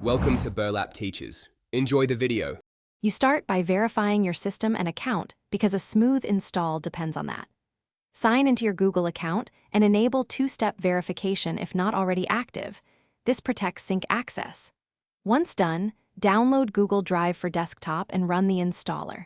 Welcome to Burlap Teachers. Enjoy the video. You start by verifying your system and account because a smooth install depends on that. Sign into your Google account and enable two-step verification if not already active. This protects sync access. Once done, download Google Drive for desktop and run the installer.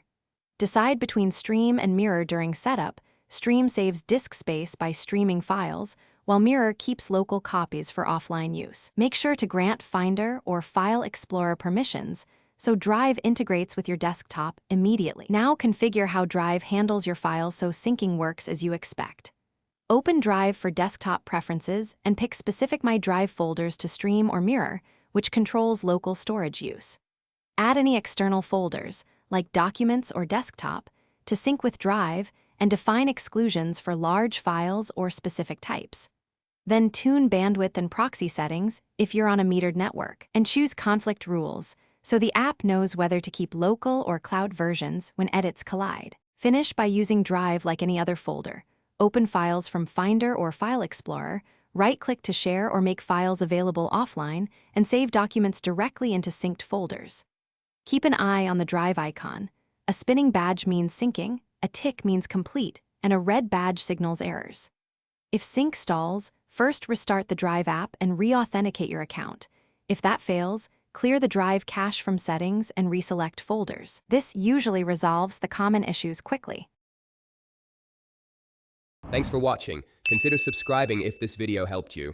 Decide between Stream and Mirror during setup. Stream saves disk space by streaming files, while Mirror keeps local copies for offline use. Make sure to grant Finder or File Explorer permissions so Drive integrates with your desktop immediately. Now configure how Drive handles your files so syncing works as you expect. Open Drive for desktop preferences and pick specific My Drive folders to Stream or Mirror, which controls local storage use. Add any external folders, like Documents or Desktop, to sync with Drive and define exclusions for large files or specific types. Then tune bandwidth and proxy settings if you're on a metered network, and choose conflict rules so the app knows whether to keep local or cloud versions when edits collide. Finish by using Drive like any other folder. Open files from Finder or File Explorer, right-click to share or make files available offline, and save documents directly into synced folders. Keep an eye on the Drive icon. A spinning badge means syncing, a tick means complete, and a red badge signals errors. If sync stalls, first restart the Drive app and re-authenticate your account. If that fails, clear the Drive cache from settings and reselect folders. This usually resolves the common issues quickly. Thanks for watching. Consider subscribing if this video helped you.